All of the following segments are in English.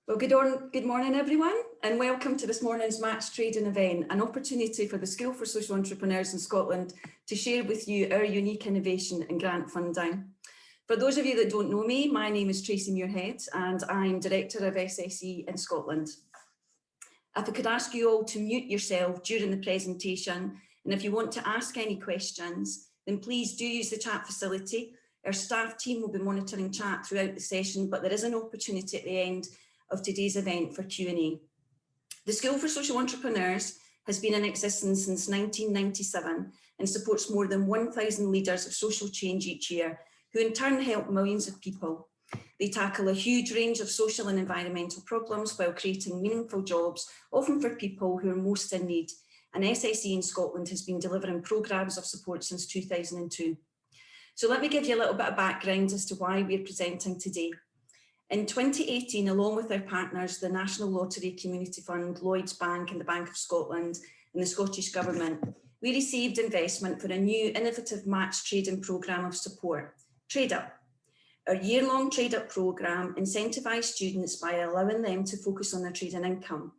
Well, good morning, everyone, and welcome to this morning's match trading event, an opportunity for the School for Social Entrepreneurs in Scotland to share with you our unique innovation and grant funding. For those of you that don't know me, my name is Tracy Muirhead and I'm Director of SSE in Scotland. If I could ask you all to mute yourself during the presentation, and if you want to ask any questions, then please do use the chat facility. Our staff team will be monitoring chat throughout the session, but there is an opportunity at the end of today's event for Q&A. The School for Social Entrepreneurs has been in existence since 1997 and supports more than 1,000 leaders of social change each year, who in turn help millions of people. They tackle a huge range of social and environmental problems while creating meaningful jobs, often for people who are most in need. And SSE in Scotland has been delivering programmes of support since 2002. So let me give you a little bit of background as to why we're presenting today. In 2018, along with our partners, the National Lottery Community Fund, Lloyds Bank and the Bank of Scotland and the Scottish Government, we received investment for a new innovative match trading programme of support, Trade Up. Our year-long Trade Up programme incentivised students by allowing them to focus on their trading income.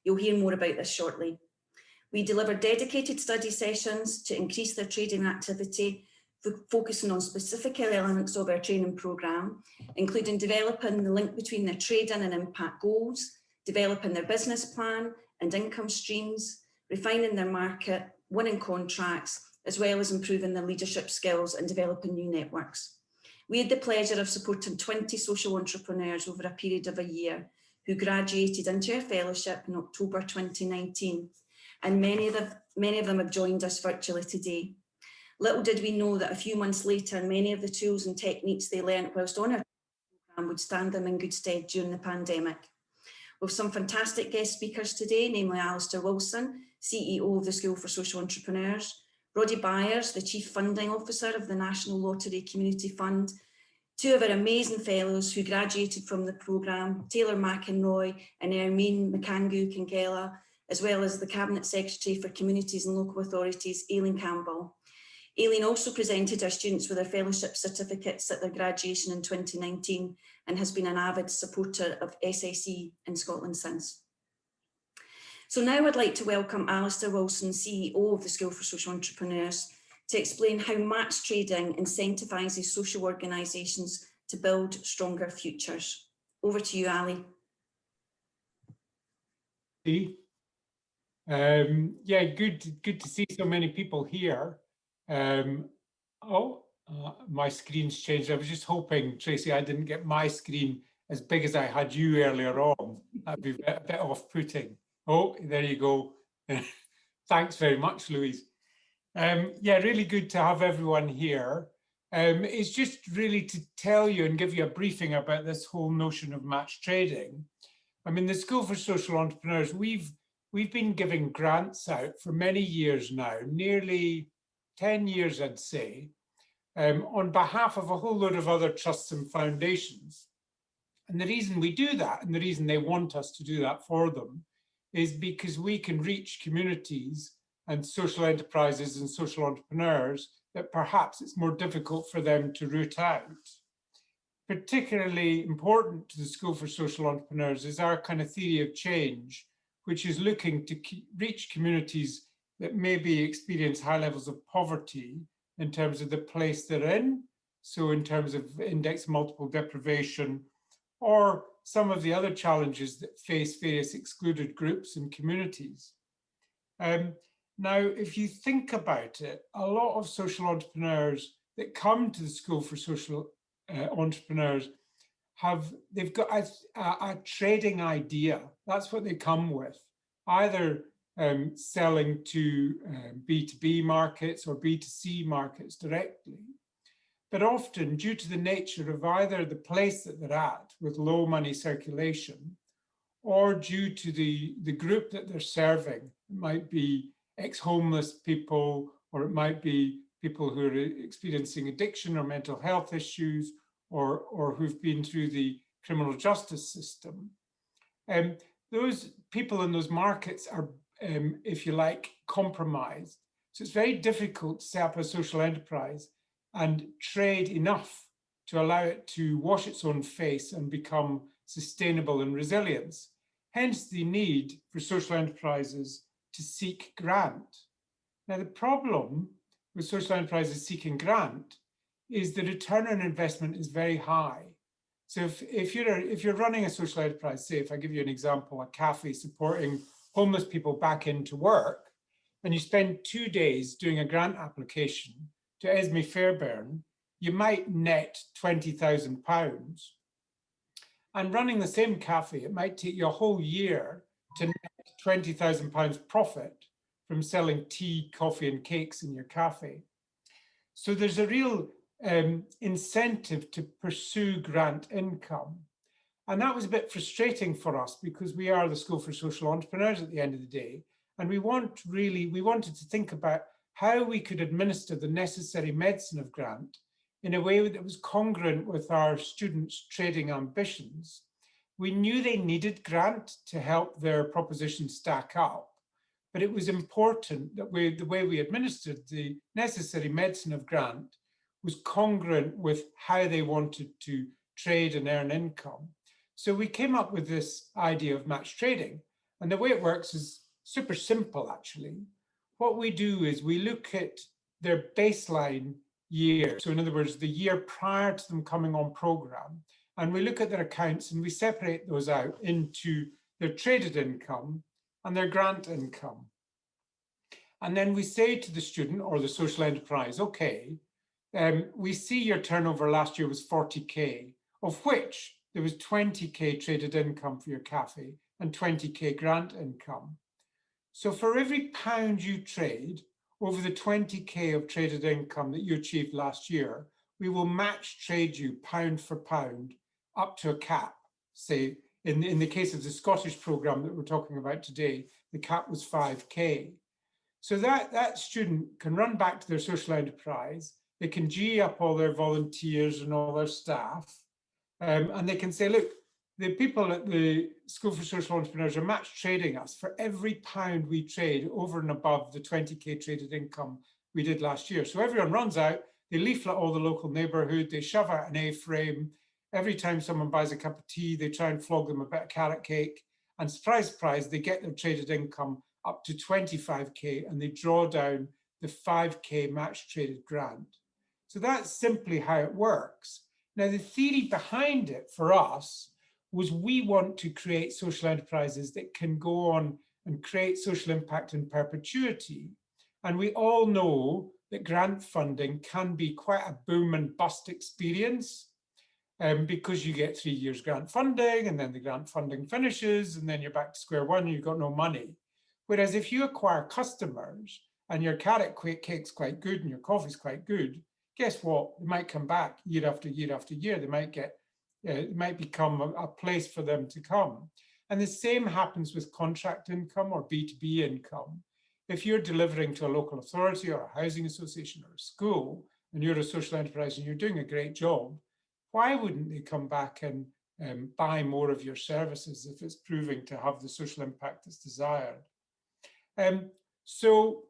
You'll hear more about this shortly. We deliver dedicated study sessions to increase their trading activity, focusing on specific elements of our training programme, including developing the link between their trading and impact goals, developing their business plan and income streams, refining their market, winning contracts, as well as improving their leadership skills and developing new networks. We had the pleasure of supporting 20 social entrepreneurs over a period of a year who graduated into our fellowship in October 2019, and many of them have joined us virtually today. Little did we know that a few months later, many of the tools and techniques they learnt whilst on our programme would stand them in good stead during the pandemic. We have some fantastic guest speakers today, namely Alistair Wilson, CEO of the School for Social Entrepreneurs, Roddy Byers, the Chief Funding Officer of the National Lottery Community Fund, two of our amazing fellows who graduated from the programme, Taylor McInroy and Ermine McCangu-Kingela, as well as the Cabinet Secretary for Communities and Local Authorities, Aileen Campbell. Aileen also presented our students with their fellowship certificates at their graduation in 2019 and has been an avid supporter of SSE in Scotland since. So now I'd like to welcome Alistair Wilson, CEO of the School for Social Entrepreneurs, to explain how match trading incentivises social organisations to build stronger futures. Over to you, Ali. Yeah, good to see so many people here. My screen's changed. I was just hoping, Tracy, I didn't get my screen as big as I had you earlier on. That'd be a bit off-putting. Oh, there you go. Thanks very much, Louise. Yeah, really good to have everyone here. It's just really to tell you and give you a briefing about this whole notion of match trading. I mean, the School for Social Entrepreneurs, we've been giving grants out for many years now, nearly 10 years, I'd say, on behalf of a whole load of other trusts and foundations. And the reason we do that, and the reason they want us to do that for them, is because we can reach communities and social enterprises and social entrepreneurs that perhaps it's more difficult for them to root out. Particularly important to the School for Social Entrepreneurs is our kind of theory of change, which is looking to reach communities that maybe experience high levels of poverty in terms of the place they're in, so in terms of index multiple deprivation, or some of the other challenges that face various excluded groups and communities. Now, if you think about it, a lot of social entrepreneurs that come to the School for Social Entrepreneurs they've got a trading idea. That's what they come with, either selling to B2B markets or B2C markets directly. But often, due to the nature of either the place that they're at with low money circulation, or due to the group that they're serving, it might be ex-homeless people, or it might be people who are experiencing addiction or mental health issues, or who've been through the criminal justice system. Those people in those markets are, if you like, compromised. So it's very difficult to set up a social enterprise and trade enough to allow it to wash its own face and become sustainable and resilience. Hence the need for social enterprises to seek grant. Now, the problem with social enterprises seeking grant is the return on investment is very high. So if you're running a social enterprise, say if I give you an example, a cafe supporting homeless people back into work, and you spend 2 days doing a grant application to Esme Fairbairn, you might net £20,000. And running the same cafe, it might take you a whole year to net £20,000 profit from selling tea, coffee, and cakes in your cafe. So there's a real incentive to pursue grant income. And that was a bit frustrating for us because we are the School for Social Entrepreneurs at the end of the day. And we wanted to think about how we could administer the necessary medicine of grant in a way that was congruent with our students' trading ambitions. We knew they needed grant to help their proposition stack up, but it was important that the way we administered the necessary medicine of grant was congruent with how they wanted to trade and earn income. So we came up with this idea of match trading. And the way it works is super simple, actually. What we do is we look at their baseline year. So in other words, the year prior to them coming on program, and we look at their accounts and we separate those out into their traded income and their grant income. And then we say to the student or the social enterprise, okay, we see your turnover last year was 40K, of which there was 20K traded income for your cafe and 20K grant income. So for every pound you trade over the 20K of traded income that you achieved last year, we will match trade you pound for pound up to a cap. Say, in the case of the Scottish programme that we're talking about today, the cap was 5K. So that student can run back to their social enterprise, they can G up all their volunteers and all their staff, and they can say, look, the people at the School for Social Entrepreneurs are match trading us for every pound we trade over and above the 20K traded income we did last year. So everyone runs out, they leaflet all the local neighbourhood, they shove out an A-frame. Every time someone buys a cup of tea, they try and flog them a bit of carrot cake. And surprise, surprise, they get their traded income up to 25K and they draw down the 5K match traded grant. So that's simply how it works. Now, the theory behind it for us was we want to create social enterprises that can go on and create social impact in perpetuity. And we all know that grant funding can be quite a boom and bust experience because you get 3 years grant funding and then the grant funding finishes and then you're back to square one and you've got no money. Whereas if you acquire customers and your carrot cake's quite good and your coffee's quite good, guess what? They might come back year after year after year. They might get, it might become a place for them to come. And the same happens with contract income or B2B income. If you're delivering to a local authority or a housing association or a school, and you're a social enterprise and you're doing a great job, why wouldn't they come back and buy more of your services if it's proving to have the social impact that's desired? So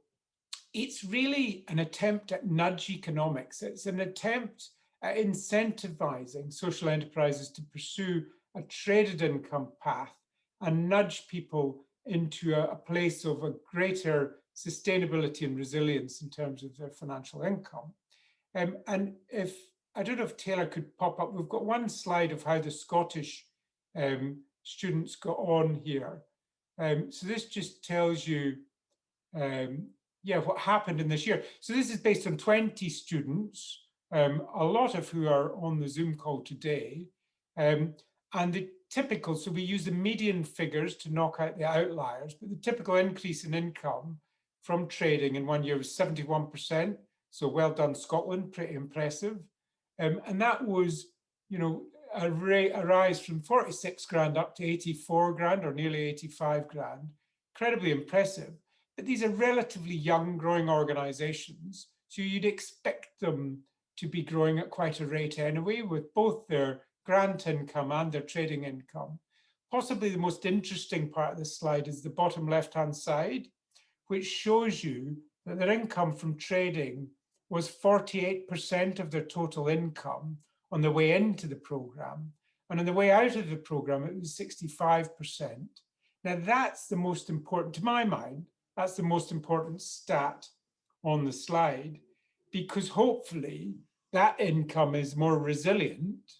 it's really an attempt at nudge economics. It's an attempt at incentivizing social enterprises to pursue a traded income path and nudge people into a place of a greater sustainability and resilience in terms of their financial income. And if, I don't know if Taylor could pop up, we've got one slide of how the Scottish students got on here. So this just tells you, what happened in this year. So this is based on 20 students, a lot of who are on the Zoom call today. And the typical, so we use the median figures to knock out the outliers, but the typical increase in income from trading in 1 year was 71%. So well done, Scotland, pretty impressive. And that was, you know, a rise from 46 grand up to 84 grand or nearly 85 grand, incredibly impressive. But these are relatively young growing organizations. So you'd expect them to be growing at quite a rate anyway, with both their grant income and their trading income. Possibly the most interesting part of this slide is the bottom left-hand side, which shows you that their income from trading was 48% of their total income on the way into the program. And on the way out of the programme, it was 65%. Now that's the most important, to my mind, that's the most important stat on the slide, because hopefully that income is more resilient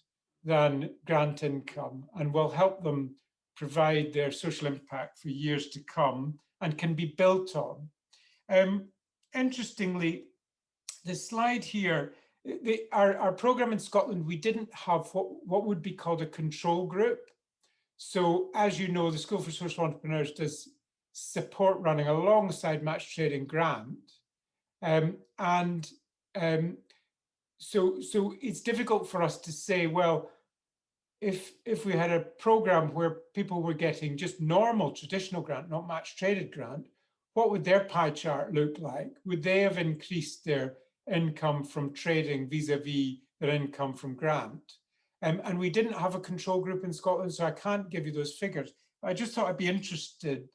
than grant income and will help them provide their social impact for years to come and can be built on. Interestingly, the slide here, our programme in Scotland, we didn't have what would be called a control group. So as you know, the School for Social Entrepreneurs does support running alongside Match Trading Grant. So it's difficult for us to say, well, if we had a program where people were getting just normal traditional grant, not match traded grant, what would their pie chart look like? Would they have increased their income from trading vis-a-vis their income from grant? And we didn't have a control group in Scotland, so I can't give you those figures. I just thought I'd be interested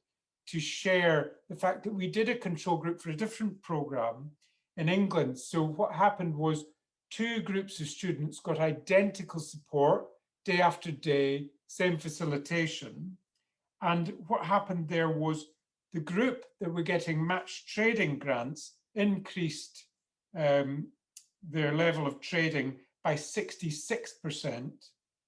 to share the fact that we did a control group for a different program in England. So what happened was 2 groups of students got identical support day after day, same facilitation. And what happened there was the group that were getting match trading grants increased their level of trading by 66%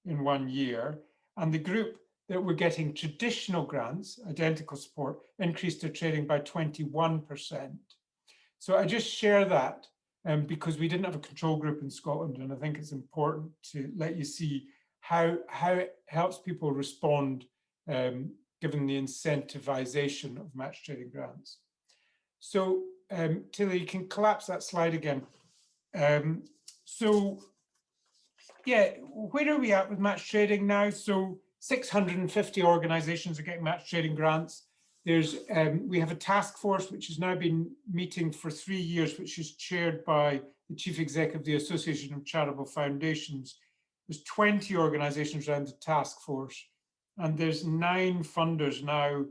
in 1 year. And the group that were getting traditional grants, identical support, increased their trading by 21%. So I just share that because we didn't have a control group in Scotland, and I think it's important to let you see how it helps people respond given the incentivization of match trading grants. So Tilly, you can collapse that slide again. So yeah, where are we at with match trading now? So 650 organizations are getting match trading grants. There's we have a task force which has now been meeting for 3 years, which is chaired by the Chief Executive of the Association of Charitable Foundations. There's 20 organizations around the task force, and there's 9 funders now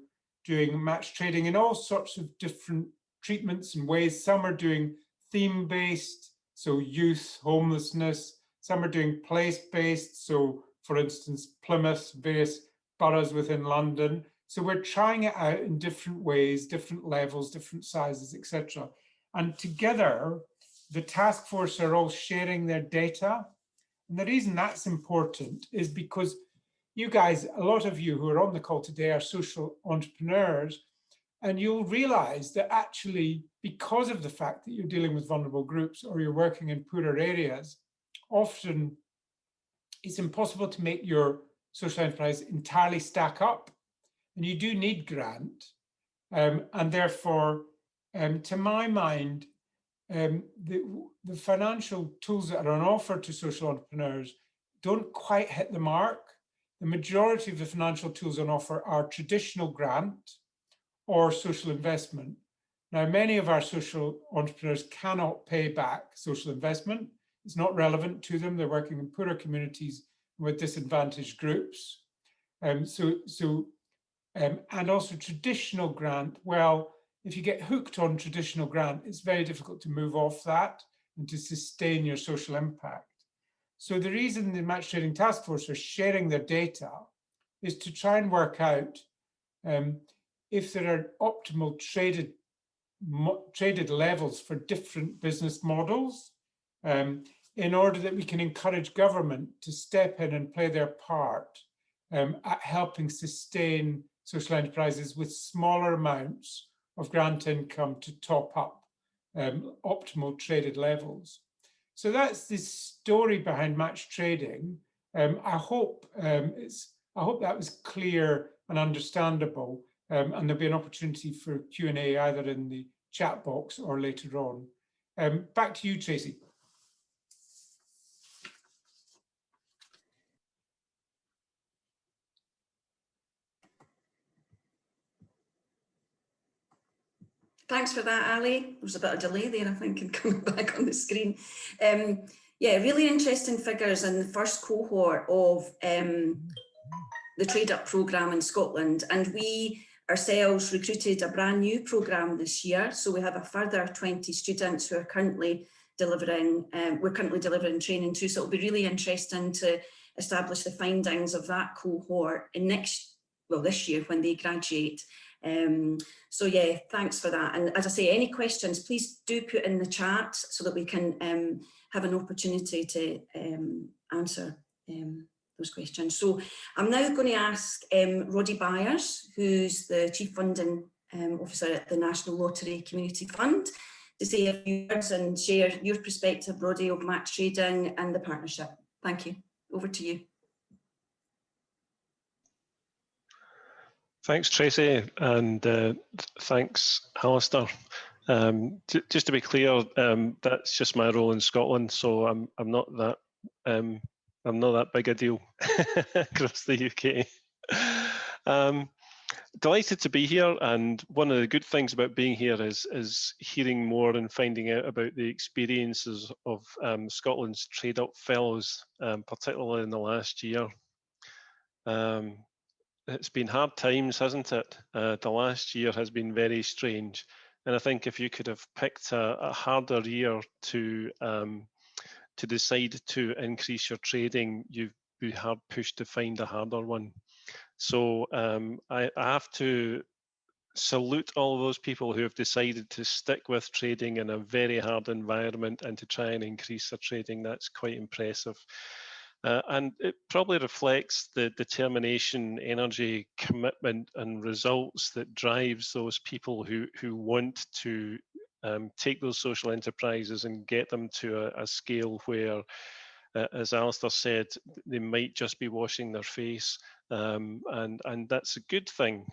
doing match trading in all sorts of different treatments and ways. Some are doing theme-based, so youth, homelessness. Some are doing place-based, so for instance, Plymouth, various boroughs within London. So we're trying it out in different ways, different levels, different sizes, etc. And together, the task force are all sharing their data. And the reason that's important is because you guys, a lot of you who are on the call today are social entrepreneurs, and you'll realize that actually, because of the fact that you're dealing with vulnerable groups or you're working in poorer areas, often it's impossible to make your social enterprise entirely stack up. And you do need grant. And therefore, to my mind, the financial tools that are on offer to social entrepreneurs don't quite hit the mark. The majority of the financial tools on offer are traditional grant or social investment. Now, many of our social entrepreneurs cannot pay back social investment. It's not relevant to them. They're working in poorer communities with disadvantaged groups. And also traditional grant, well, if you get hooked on traditional grant, it's very difficult to move off that and to sustain your social impact. So the reason the Match Trading Task Force are sharing their data is to try and work out if there are optimal traded levels for different business models in order that we can encourage government to step in and play their part at helping sustain social enterprises with smaller amounts of grant income to top up optimal traded levels. So that's the story behind match trading. I hope that was clear and understandable, and there'll be an opportunity for Q&A either in the chat box or later on. Back to you, Tracy. Thanks for that, Ali. There was a bit of delay there, I think, in coming back on the screen. Yeah, really interesting figures in the first cohort of the Trade Up programme in Scotland. And we ourselves recruited a brand new programme this year. So we have a further 20 students who are currently delivering, we're currently delivering training to. So it'll be really interesting to establish the findings of that cohort in this year when they graduate. So yeah, thanks for that. And as I say, any questions, please do put in the chat so that we can have an opportunity to answer those questions. So I'm now going to ask Roddy Byers, who's the Chief Funding Officer at the National Lottery Community Fund, to say a few words and share your perspective, Roddy, of match trading and the partnership. Thank you. Over to you. Thanks, Tracy, and thanks, Alistair. Just to be clear, that's just my role in Scotland, so I'm not that big a deal across the UK. Delighted to be here, and one of the good things about being here is hearing more and finding out about the experiences of Scotland's Trade Up Fellows, particularly in the last year. It's been hard times, hasn't it? The last year has been very strange, and I think if you could have picked a harder year to decide to increase your trading, you'd be hard pushed to find a harder one. So I have to salute all of those people who have decided to stick with trading in a very hard environment and to try and increase their trading. That's quite impressive. And it probably reflects the determination, energy, commitment and results that drives those people who want to take those social enterprises and get them to a scale where, as Alistair said, they might just be washing their face. And that's a good thing,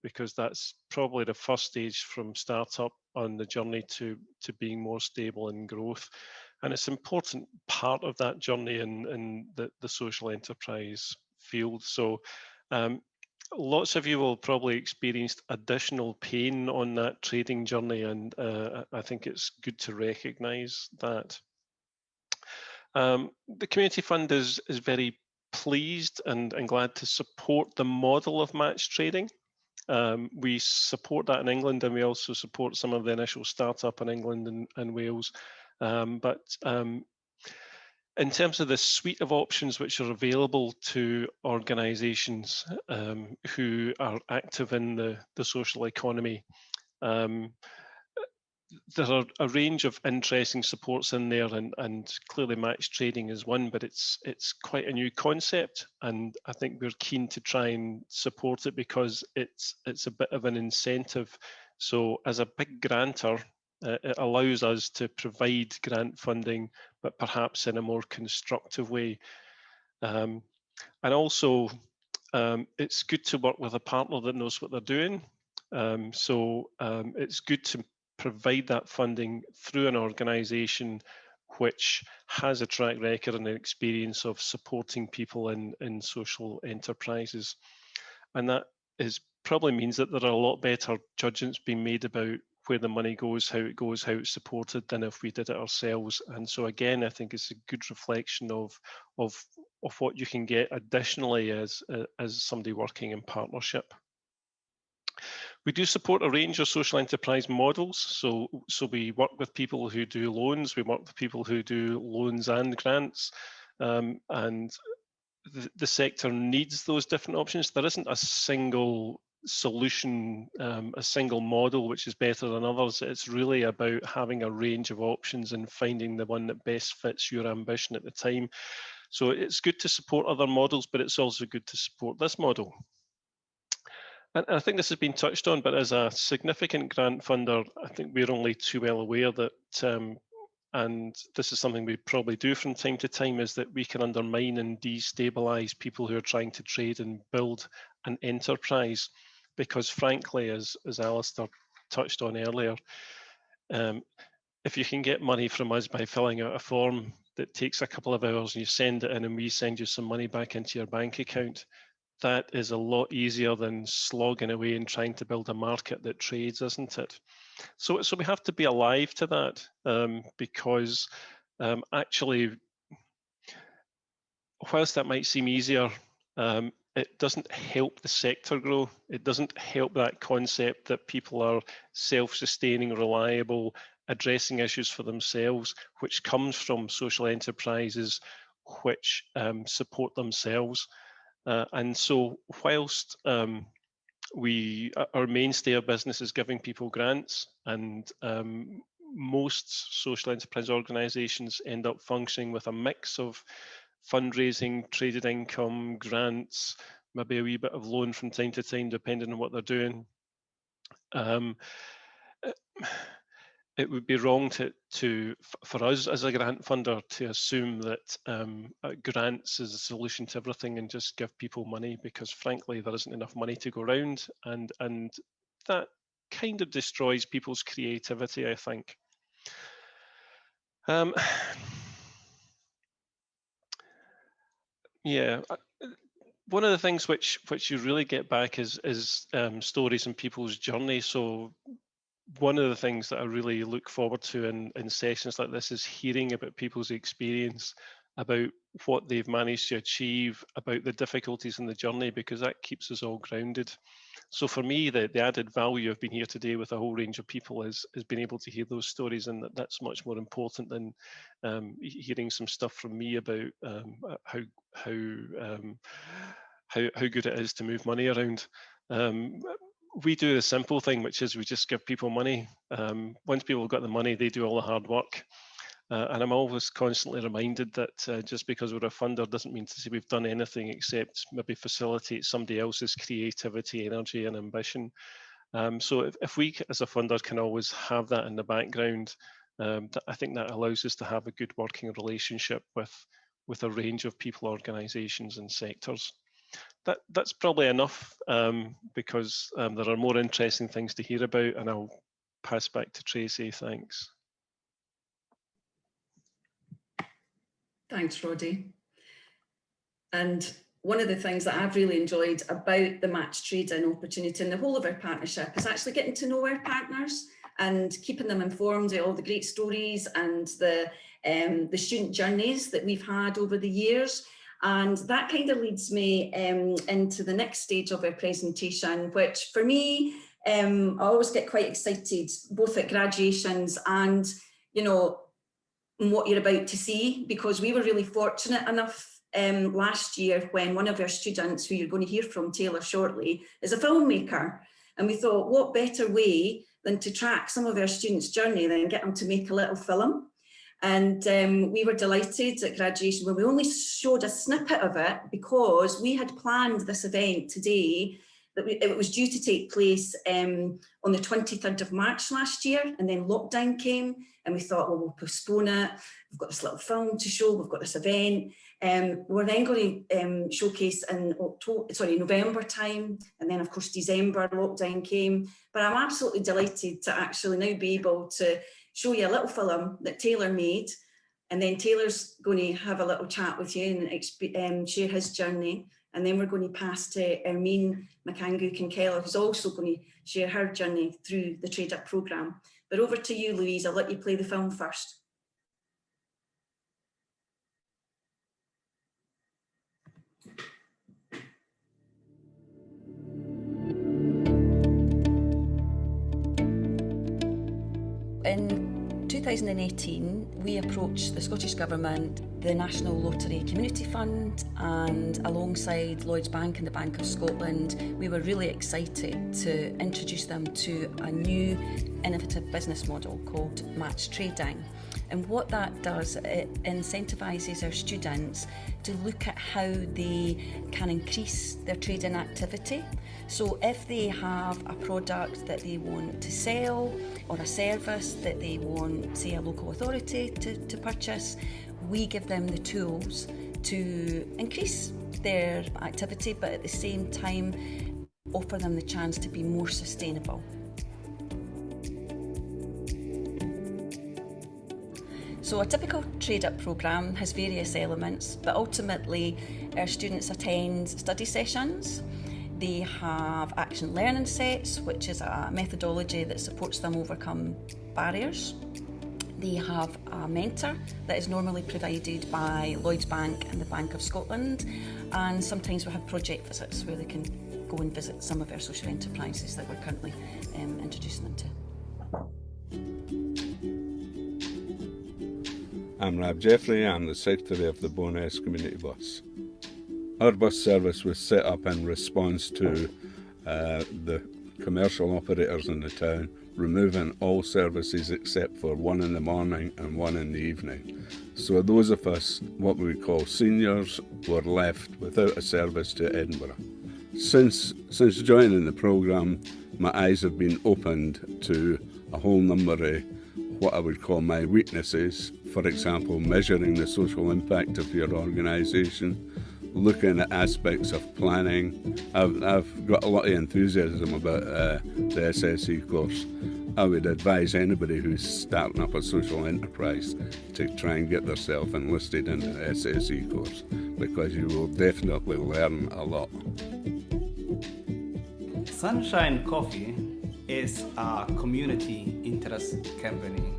because that's probably the first stage from startup on the journey to being more stable in growth. And it's an important part of that journey in the social enterprise field. So lots of you will probably experience additional pain on that trading journey, and I think it's good to recognise that. The Community Fund is very pleased and glad to support the model of match trading. We support that in England, and we also support some of the initial startup in England and Wales. But in terms of the suite of options which are available to organisations who are active in the social economy, there are a range of interesting supports in there, and clearly match trading is one, but it's quite a new concept, and I think we're keen to try and support it because it's a bit of an incentive. So as a big grantor, it allows us to provide grant funding, but perhaps in a more constructive way. And also, it's good to work with a partner that knows what they're doing. So it's good to provide that funding through an organisation which has a track record and an experience of supporting people in social enterprises. And that probably means that there are a lot better judgments being made about where the money goes, how it's supported, than if we did it ourselves. And so again, I think it's a good reflection of what you can get additionally as somebody working in partnership. We do support a range of social enterprise models. So we work with people who do loans, we work with people who do loans and grants, and the sector needs those different options. There isn't a single solution, a single model which is better than others. It's really about having a range of options and finding the one that best fits your ambition at the time. So it's good to support other models, but it's also good to support this model. And I think this has been touched on, but as a significant grant funder, I think we're only too well aware that, and this is something we probably do from time to time, is that we can undermine and destabilize people who are trying to trade and build an enterprise. Because frankly, as Alistair touched on earlier, if you can get money from us by filling out a form that takes a couple of hours and you send it in and we send you some money back into your bank account, that is a lot easier than slogging away and trying to build a market that trades, isn't it? So we have to be alive to that, because actually, whilst that might seem easier, it doesn't help the sector grow. It doesn't help that concept that people are self-sustaining, reliable, addressing issues for themselves, which comes from social enterprises which support themselves. And so whilst our mainstay of business is giving people grants, and most social enterprise organisations end up functioning with a mix of fundraising, traded income, grants, maybe a wee bit of loan from time to time, depending on what they're doing. It would be wrong for us as a grant funder to assume that grants is a solution to everything and just give people money, because frankly there isn't enough money to go around, and that kind of destroys people's creativity, I think. Yeah, one of the things which you really get back is stories in people's journey. So one of the things that I really look forward to in sessions like this is hearing about people's experience, about what they've managed to achieve, about the difficulties in the journey, because that keeps us all grounded. So for me, the added value of being here today with a whole range of people is being able to hear those stories, and that's much more important than hearing some stuff from me about how good it is to move money around. We do the simple thing, which is we just give people money. Once people have got the money, they do all the hard work. And I'm always constantly reminded that just because we're a funder doesn't mean to say we've done anything except maybe facilitate somebody else's creativity, energy, and ambition. So if we as a funder can always have that in the background, I think that allows us to have a good working relationship with a range of people, organisations, and sectors. That's probably enough, because there are more interesting things to hear about, and I'll pass back to Tracy. Thanks. Thanks, Roddy. And one of the things that I've really enjoyed about the match trading opportunity and the whole of our partnership is actually getting to know our partners and keeping them informed of all the great stories and the student journeys that we've had over the years. And that kind of leads me into the next stage of our presentation, which for me, I always get quite excited, both at graduations and, what you're about to see, because we were really fortunate enough last year when one of our students, who you're going to hear from Taylor shortly, is a filmmaker. And we thought, what better way than to track some of our students' journey than get them to make a little film. And we were delighted at graduation when we only showed a snippet of it, because we had planned this event today, that it was due to take place on the 23rd of March last year, and then lockdown came, and we thought, well, we'll postpone it. We've got this little film to show, we've got this event. We're then going to showcase in November time, and then of course December lockdown came. But I'm absolutely delighted to actually now be able to show you a little film that Taylor made, and then Taylor's going to have a little chat with you and share his journey. And then we're going to pass to Ermine McCangu-Kinkeller, who's also going to share her journey through the Trade Up programme. But over to you, Louise. I'll let you play the film first. In 2018, we approached the Scottish Government, the National Lottery Community Fund, and alongside Lloyds Bank and the Bank of Scotland, we were really excited to introduce them to a new innovative business model called match trading. And what that does, it incentivises our students to look at how they can increase their trading activity. So if they have a product that they want to sell, or a service that they want, say, a local authority to purchase, we give them the tools to increase their activity, but at the same time offer them the chance to be more sustainable. So a typical Trade Up programme has various elements, but ultimately our students attend study sessions. They have action learning sets, which is a methodology that supports them overcome barriers. They have a mentor that is normally provided by Lloyds Bank and the Bank of Scotland, and sometimes we have project visits where they can go and visit some of our social enterprises that we're currently introducing them to. I'm Rab Jeffrey, I'm the Secretary of the Bowness Community Bus. Our bus service was set up in response to the commercial operators in the town removing all services except for one in the morning and one in the evening. So those of us, what we call seniors, were left without a service to Edinburgh. Since joining the programme, my eyes have been opened to a whole number of what I would call my weaknesses. For example, measuring the social impact of your organisation, looking at aspects of planning. I've got a lot of enthusiasm about the SSE course. I would advise anybody who's starting up a social enterprise to try and get themselves enlisted in the SSE course, because you will definitely learn a lot. Sunshine Coffee is a community interest company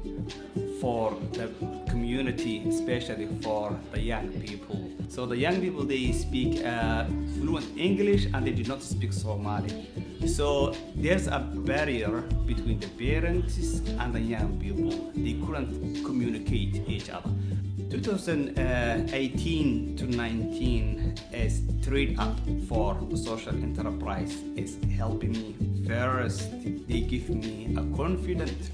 for the community, especially for the young people. So the young people, they speak fluent English and they do not speak Somali. So there's a barrier between the parents and the young people. They couldn't communicate each other. 2018 to 19 is Trade Up for Social Enterprise is helping me. First, they give me a confidence,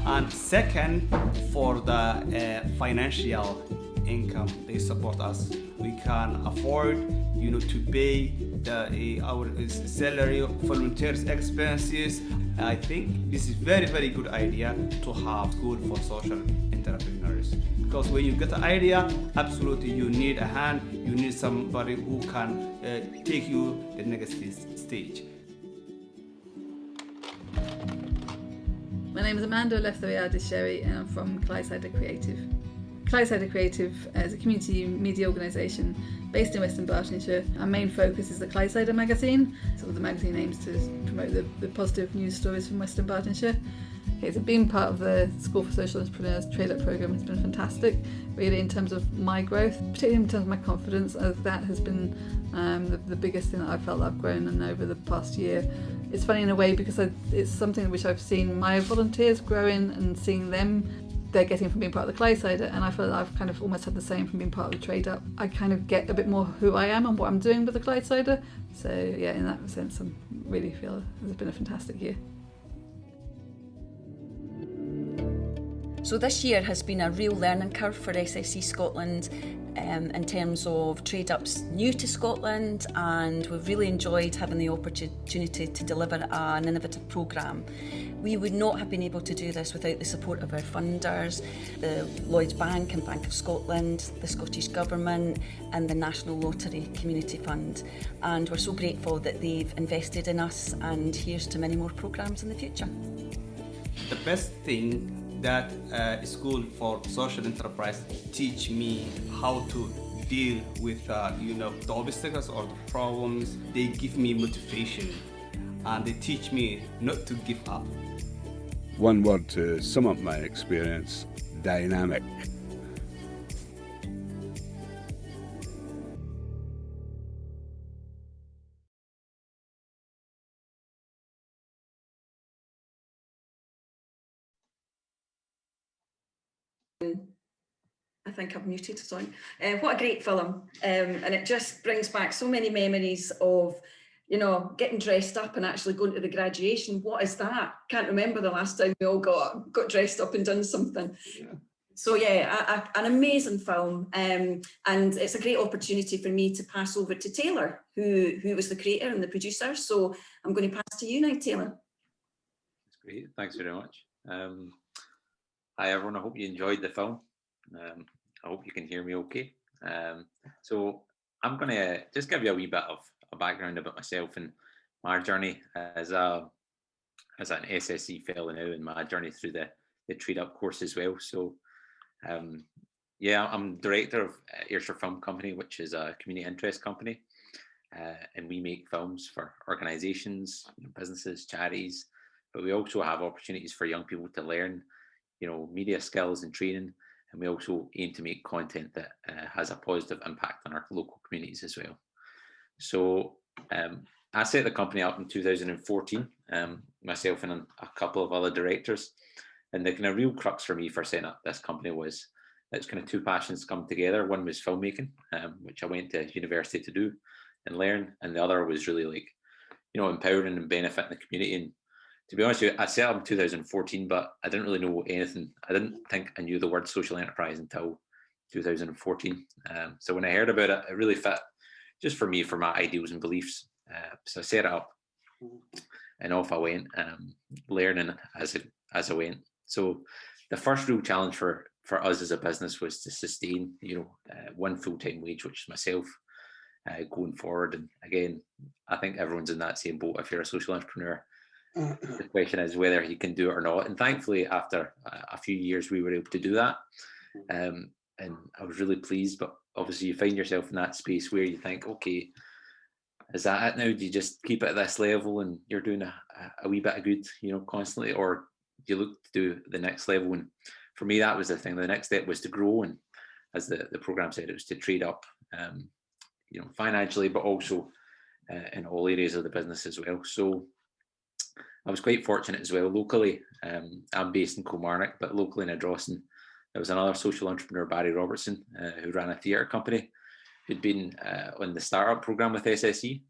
and second, for the financial income, they support us. We can afford, to pay our salary, volunteers expenses. I think this is very, very good idea to have school for social entrepreneurs. Because when you get an idea, absolutely you need a hand, you need somebody who can take you the next stage. My name is Amanda Lefthariadis-Sherry and I'm from Clydeside Creative. Clydeside Creative is a community media organisation based in Western Bartonshire. Our main focus is the Clydeside magazine. So the magazine aims to promote the positive news stories from Western Bartonshire. Okay, so being part of the School for Social Entrepreneurs trade-up programme has been fantastic, really, in terms of my growth, particularly in terms of my confidence. That has been the biggest thing that I felt I've grown in over the past year. It's funny in a way because it's something which I've seen my volunteers growing and seeing them, they're getting from being part of the Clydeside, and I feel like I've kind of almost had the same from being part of the trade up. I kind of get a bit more who I am and what I'm doing with the Clydesider. So yeah, in that sense, I really feel it's been a fantastic year. So this year has been a real learning curve for SSE Scotland in terms of trade-ups new to Scotland, and we've really enjoyed having the opportunity to deliver an innovative programme. We would not have been able to do this without the support of our funders, the Lloyds Bank and Bank of Scotland, the Scottish Government and the National Lottery Community Fund. And we're so grateful that they've invested in us, and here's to many more programmes in the future. The best thing that School for Social Enterprise teach me how to deal with the obstacles or the problems. They give me motivation and they teach me not to give up. One word to sum up my experience: dynamic. I think I've muted, sorry. What a great film. And it just brings back so many memories of, getting dressed up and actually going to the graduation. What is that? Can't remember the last time we all got dressed up and done something. Yeah. So yeah, an amazing film. And it's a great opportunity for me to pass over to Taylor, who was the creator and the producer. So I'm going to pass to you now, Taylor. That's great. Thanks very much. Hi everyone, I hope you enjoyed the film. I hope you can hear me okay. So I'm going to just give you a wee bit of a background about myself and my journey as an SSE fellow now, and my journey through the Trade Up course as well. So yeah, I'm director of Ayrshire Film Company, which is a community interest company, and we make films for organisations, businesses, charities, but we also have opportunities for young people to learn media skills and training, and we also aim to make content that has a positive impact on our local communities as well. So I set the company up in 2014, myself and a couple of other directors, and the kind of real crux for me for setting up this company was it's kind of two passions come together. One was filmmaking, which I went to university to do and learn, and the other was really like, empowering and benefiting the community. And to be honest with you, I set up in 2014, but I didn't really know anything. I didn't think I knew the word social enterprise until 2014. So when I heard about it, it really fit just for me, for my ideals and beliefs. So I set it up and off I went, learning as I went. So the first real challenge for us as a business was to sustain, one full-time wage, which is myself, going forward. And again, I think everyone's in that same boat if you're a social entrepreneur. The question is whether you can do it or not. And thankfully, after a few years, we were able to do that. And I was really pleased. But obviously, you find yourself in that space where you think, okay, is that it now? Do you just keep it at this level and you're doing a wee bit of good, constantly? Or do you look to do the next level? And for me, that was the thing. The next step was to grow. And as the program said, it was to trade up, financially, but also in all areas of the business as well. So I was quite fortunate as well. Locally, I'm based in Kilmarnock, but locally in Ardrossan, there was another social entrepreneur, Barry Robertson, who ran a theatre company, who'd been on the startup program with SSE.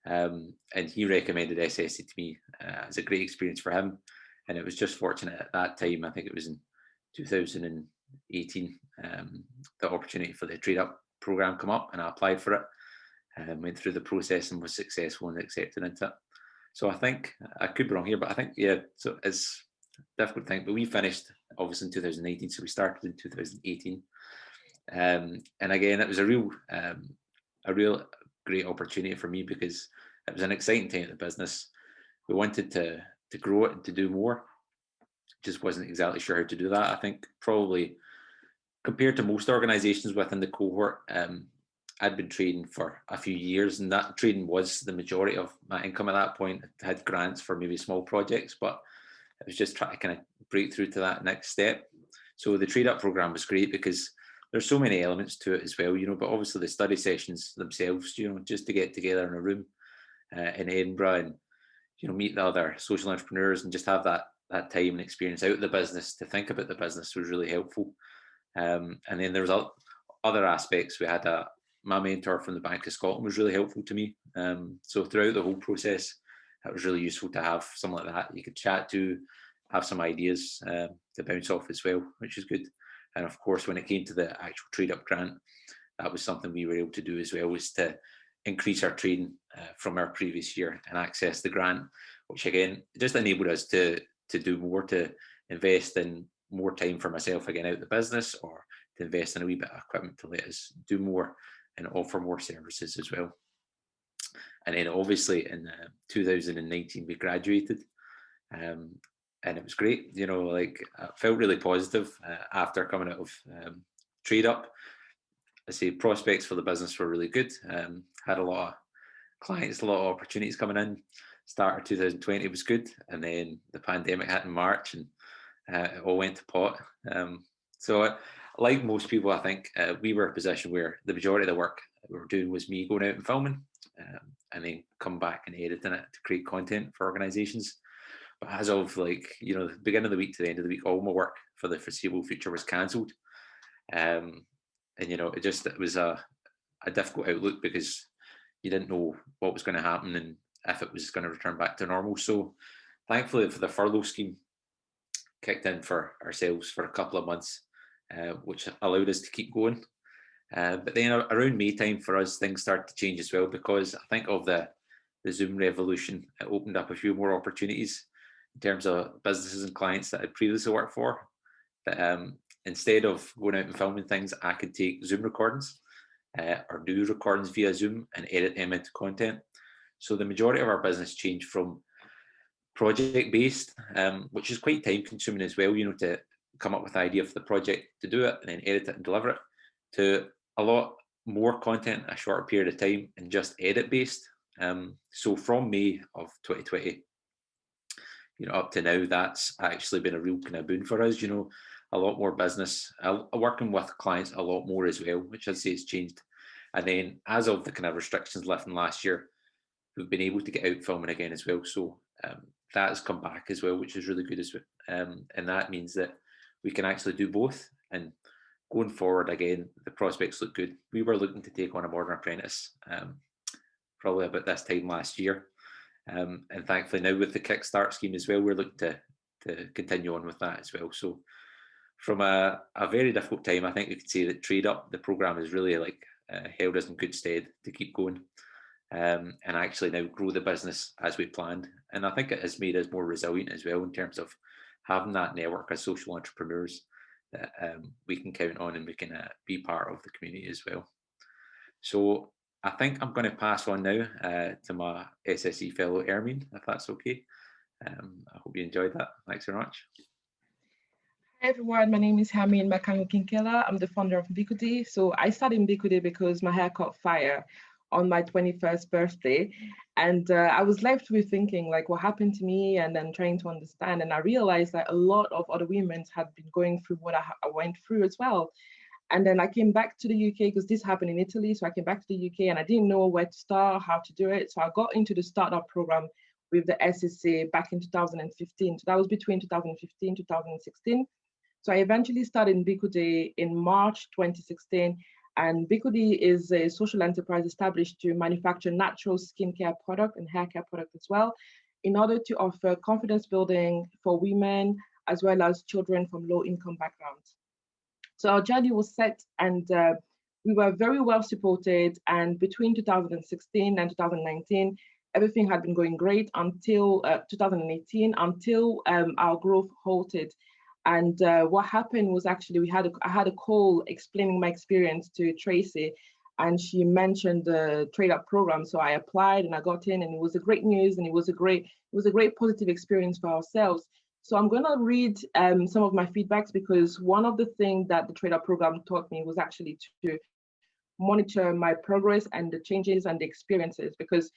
And he recommended SSE to me as a great experience for him. And it was just fortunate at that time, I think it was in 2018, the opportunity for the Trade Up program come up, and I applied for it and went through the process and was successful and accepted into it. So I think, I could be wrong here, but I think, yeah, so it's a difficult thing, but we finished obviously in 2019, so we started in 2018. And again, it was a real great opportunity for me because it was an exciting time at the business. We wanted to grow it and to do more. Just wasn't exactly sure how to do that. I think probably compared to most organizations within the cohort, I'd been trading for a few years, and that trading was the majority of my income at that point. I had grants for maybe small projects, but it was just trying to kind of break through to that next step. So the Trade Up program was great because there's so many elements to it as well, but obviously the study sessions themselves, just to get together in a room in Edinburgh and, meet the other social entrepreneurs and just have that time and experience out of the business to think about the business was really helpful. And then there was other aspects. We had my mentor from the Bank of Scotland was really helpful to me. So throughout the whole process, it was really useful to have someone like that you could chat to, have some ideas to bounce off as well, which is good. And of course, when it came to the actual Trade Up grant, that was something we were able to do as well, was to increase our trading from our previous year and access the grant, which again, just enabled us to do more, to invest in more time for myself again out the business, or to invest in a wee bit of equipment to let us do more and offer more services as well. And then obviously in 2019 we graduated, and it was great. I felt really positive after coming out of Trade Up. I say prospects for the business were really good. Had a lot of clients, a lot of opportunities coming in. Start of 2020 was good, and then the pandemic hit in March, and it all went to pot. So like most people, I think we were in a position where the majority of the work we were doing was me going out and filming, and then come back and editing it to create content for organizations. But as of the beginning of the week to the end of the week, all my work for the foreseeable future was cancelled. And it was a difficult outlook because you didn't know what was going to happen and if it was going to return back to normal. So thankfully for the furlough scheme kicked in for ourselves for a couple of months, which allowed us to keep going. But then around May time for us, things started to change as well, because I think of the Zoom revolution. It opened up a few more opportunities in terms of businesses and clients that I'd previously worked for. But instead of going out and filming things, I could take Zoom recordings or do recordings via Zoom and edit them into content. So the majority of our business changed from project-based, which is quite time-consuming as well, to come up with the idea for the project, to do it and then edit it and deliver it, to a lot more content in a shorter period of time and just edit-based. So from May of 2020, up to now, that's actually been a real kind of boon for us. A lot more business, working with clients a lot more as well, which I'd say has changed. And then as of the kind of restrictions lifting last year, we've been able to get out filming again as well. So that has come back as well, which is really good as well. And that means that we can actually do both. And going forward, again, the prospects look good. We were looking to take on a modern apprentice probably about this time last year. And thankfully now with the Kickstart scheme as well, we're looking to continue on with that as well. So from a very difficult time, I think we could say that Trade Up, the programme, is really like held us in good stead to keep going and actually now grow the business as we planned. And I think it has made us more resilient as well in terms of having that network of social entrepreneurs that we can count on, and we can be part of the community as well. So I think I'm going to pass on now to my SSE fellow Ermine, if that's okay. I hope you enjoyed that. Thanks very much. Hi everyone, my name is Hermine Makango Kinkela. I'm the founder of Mbikude. So I started Mbikude because my hair caught fire on my 21st birthday. And I was left with thinking like what happened to me, and then trying to understand. And I realized that a lot of other women had been going through what I went through as well. And then I came back to the UK because this happened in Italy. So I came back to the UK and I didn't know where to start, how to do it. So I got into the startup program with the SSE back in 2015. So that was between 2015, 2016. So I eventually started Mbikude in March 2016. And Mbikude is a social enterprise established to manufacture natural skincare product and hair care product as well, in order to offer confidence building for women as well as children from low income backgrounds. So our journey was set, and we were very well supported. And between 2016 and 2019, everything had been going great until 2018, until our growth halted. And what happened was actually I had a call explaining my experience to Tracy, and she mentioned the Trade Up program. So I applied and I got in, and it was a great news, and it was a great positive experience for ourselves. So I'm going to read some of my feedbacks, because one of the things that the Trade Up program taught me was actually to monitor my progress and the changes and the experiences. Because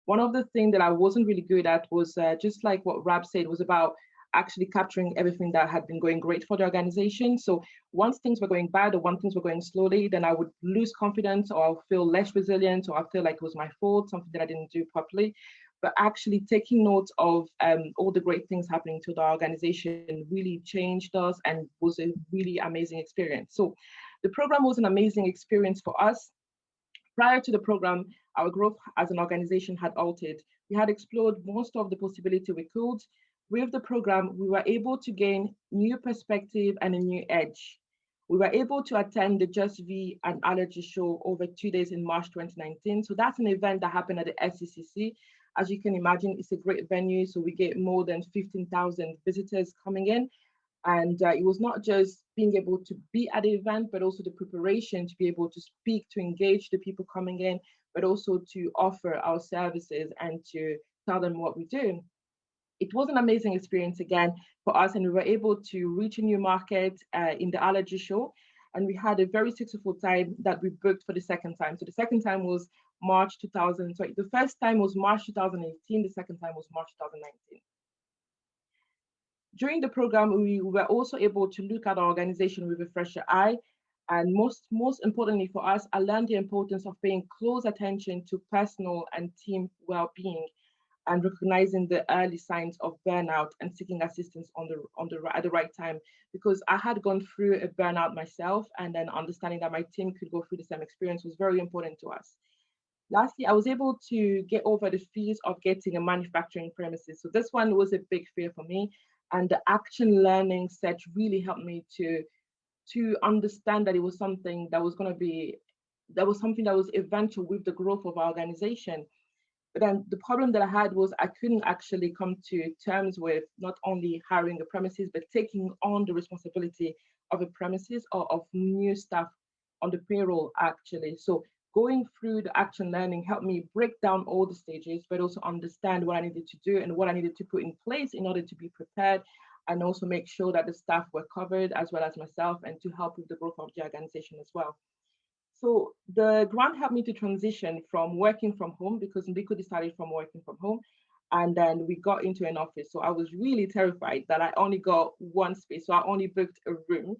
one of the things that I wasn't really good at was just like what Rab said, was about actually capturing everything that had been going great for the organization. So once things were going bad, or once things were going slowly, then I would lose confidence, or I'll feel less resilient, or I'll feel like it was my fault, something that I didn't do properly. But actually taking note of all the great things happening to the organization really changed us and was a really amazing experience. So the program was an amazing experience for us. Prior to the program, our growth as an organization had altered. We had explored most of the possibility we could. With the program, we were able to gain new perspective and a new edge. We were able to attend the Just V and Allergy Show over 2 days in March 2019. So that's an event that happened at the SCCC. As you can imagine, it's a great venue. So we get more than 15,000 visitors coming in. And it was not just being able to be at the event, but also the preparation to be able to speak, to engage the people coming in, but also to offer our services and to tell them what we do. It was an amazing experience again for us, and we were able to reach a new market in the allergy show. And we had a very successful time that we booked for the second time. So the second time was March 2000. Sorry, the first time was March 2018. The second time was March 2019. During the program, we were also able to look at our organization with a fresher eye. And most importantly for us, I learned the importance of paying close attention to personal and team well-being, and recognizing the early signs of burnout and seeking assistance at the right time, because I had gone through a burnout myself, and then understanding that my team could go through the same experience was very important to us. Lastly, I was able to get over the fears of getting a manufacturing premises. So this one was a big fear for me, and the action learning set really helped me to understand that it was something that was something that was eventual with the growth of our organization. But then the problem that I had was I couldn't actually come to terms with not only hiring a premises, but taking on the responsibility of a premises or of new staff on the payroll actually. So going through the action learning helped me break down all the stages, but also understand what I needed to do and what I needed to put in place in order to be prepared, and also make sure that the staff were covered as well as myself, and to help with the growth of the organization as well. So the grant helped me to transition from working from home, because Mbikude started from working from home, and then we got into an office. So I was really terrified that I only got one space. So I only booked a room.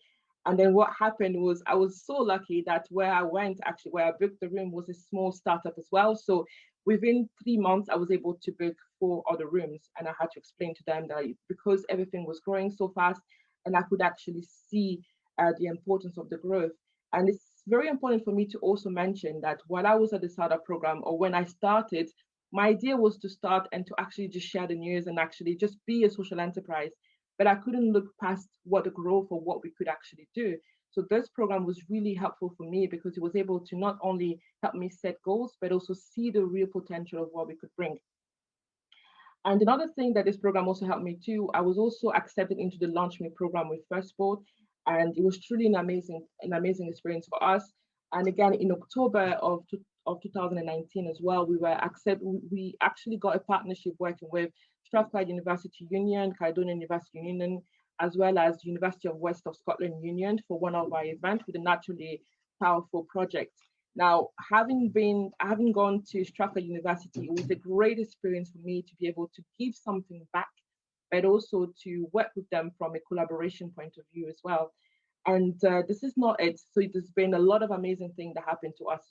And then what happened was I was so lucky that where I booked the room was a small startup as well. So within 3 months, I was able to book 4 other rooms. And I had to explain to them that because everything was growing so fast, and I could actually see the importance of the growth. And it's very important for me to also mention that while I was at the startup program, or when I started, my idea was to start and to actually just share the news and actually just be a social enterprise. But I couldn't look past what the growth or what we could actually do. So this program was really helpful for me because it was able to not only help me set goals, but also see the real potential of what we could bring. And another thing that this program also helped me too, I was also accepted into the Launch Me program with First Sport, and it was truly an amazing experience for us. And again, in October of 2019 as well, we actually got a partnership working with Strathclyde University Union, Caledonian University Union, as well as University of West of Scotland Union for one of our events with a naturally powerful project. Now, having gone to Strathclyde University, it was a great experience for me to be able to give something back, but also to work with them from a collaboration point of view as well. And this is not it. So it has been a lot of amazing things that happened to us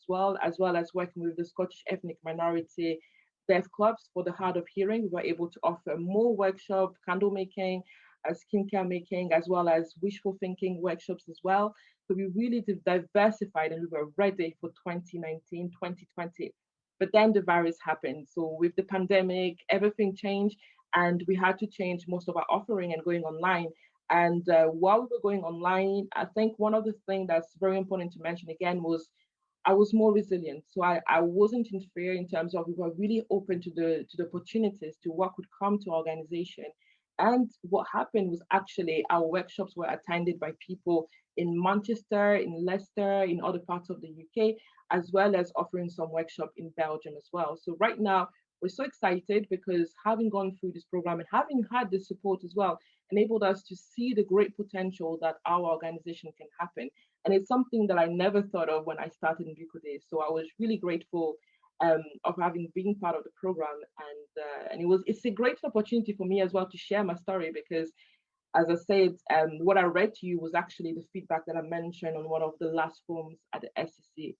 as well as working with the Scottish ethnic minority deaf clubs for the hard of hearing. We were able to offer more workshop, candle making, skincare making, as well as wishful thinking workshops as well. So we really diversified and we were ready for 2019, 2020. But then the virus happened. So with the pandemic, everything changed and we had to change most of our offering and going online. And while we were going online, I think one of the things that's very important to mention again was I was more resilient. So I wasn't in fear in terms of we were really open to the opportunities to what could come to our organization. And what happened was actually our workshops were attended by people in Manchester, in Leicester, in other parts of the UK, as well as offering some workshop in Belgium as well. So right now, we're so excited because having gone through this program and having had the support as well, enabled us to see the great potential that our organization can happen. And it's something that I never thought of when I started in Bicode. So I was really grateful of having been part of the program, and it's a great opportunity for me as well to share my story because, as I said, what I read to you was actually the feedback that I mentioned on one of the last forums at the SSE.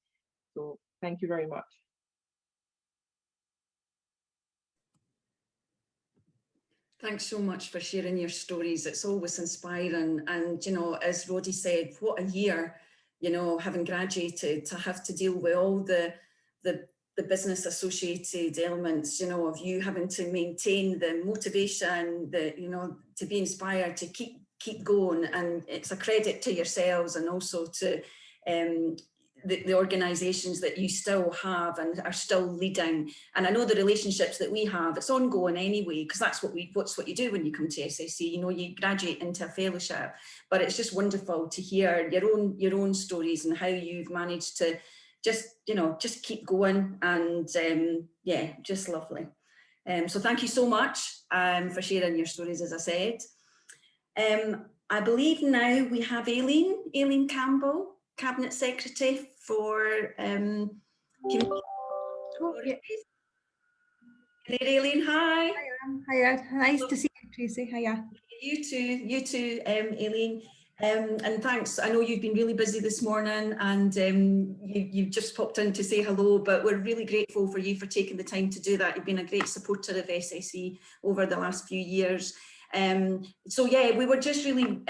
So thank you very much. Thanks so much for sharing your stories. It's always inspiring. And, you know, as Roddy said, what a year, you know, having graduated, to have to deal with all the business associated elements, you know, of you having to maintain the motivation, you know, to be inspired, to keep going. And it's a credit to yourselves and also to the organisations that you still have and are still leading. And I know the relationships that we have, it's ongoing anyway, because that's what you do when you come to SSE, you know, you graduate into a fellowship. But it's just wonderful to hear your own stories and how you've managed to just keep going, and yeah, just lovely. So thank you so much for sharing your stories, as I said. I believe now we have Aileen Campbell, Cabinet Secretary for Community. There, Aileen, hi. Hiya, nice to see you, Tracy. Hiya. You too, Aileen. And thanks. I know you've been really busy this morning, and you've just popped in to say hello, but we're really grateful for you for taking the time to do that. You've been a great supporter of SSE over the last few years. So yeah, we were just really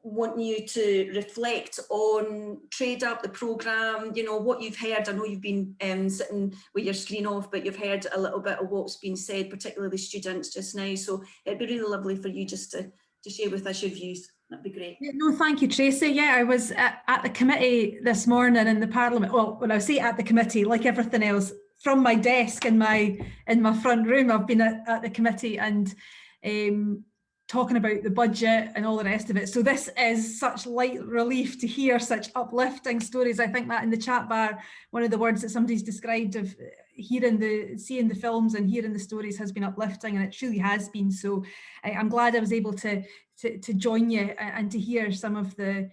wanting you to reflect on Trade Up, the programme, you know, what you've heard. I know you've been sitting with your screen off, but you've heard a little bit of what's been said, particularly the students just now. So it'd be really lovely for you just to share with us your views. That'd be great. Yeah, no, thank you, Tracy. Yeah, I was at the committee this morning in the Parliament. Well, when I say at the committee, like everything else, from my desk in my front room, I've been at the committee and talking about the budget and all the rest of it. So this is such light relief to hear such uplifting stories. I think that in the chat bar, one of the words that somebody's described of seeing the films and hearing the stories has been uplifting, and it truly has been. So I'm glad I was able to join you and to hear some of the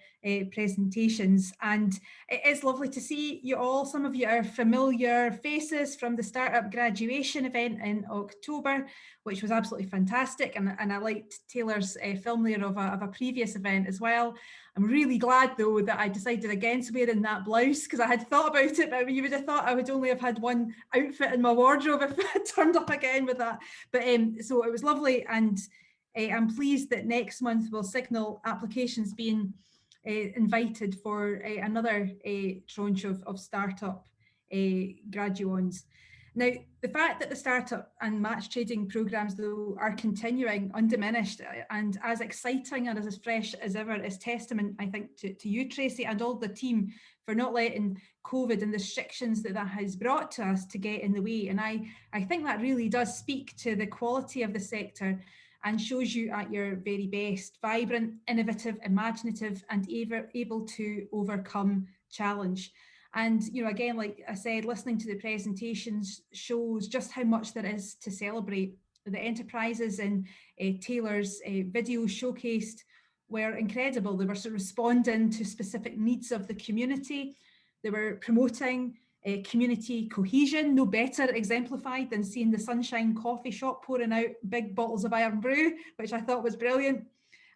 presentations. And it is lovely to see you all. Some of you are familiar faces from the Startup graduation event in October, which was absolutely fantastic. And I liked Taylor's film there of a previous event as well. I'm really glad though that I decided against wearing that blouse, because I had thought about it, but you would have thought I would only have had one outfit in my wardrobe if I had turned up again with that. But so it was lovely, and I'm pleased that next month will signal applications being invited for another tranche of startup graduands. Now, the fact that the startup and match trading programmes, though, are continuing undiminished and as exciting and as fresh as ever is testament, I think, to you, Tracy, and all the team for not letting COVID and the restrictions that has brought to us to get in the way. And I think that really does speak to the quality of the sector and shows you at your very best, vibrant, innovative, imaginative, and able to overcome challenge. And, you know, again, like I said, listening to the presentations shows just how much there is to celebrate. The enterprises in Taylor's videos showcased were incredible. They were sort of responding to specific needs of the community. They were promoting community cohesion, no better exemplified than seeing the Sunshine Coffee Shop pouring out big bottles of Iron Brew, which I thought was brilliant.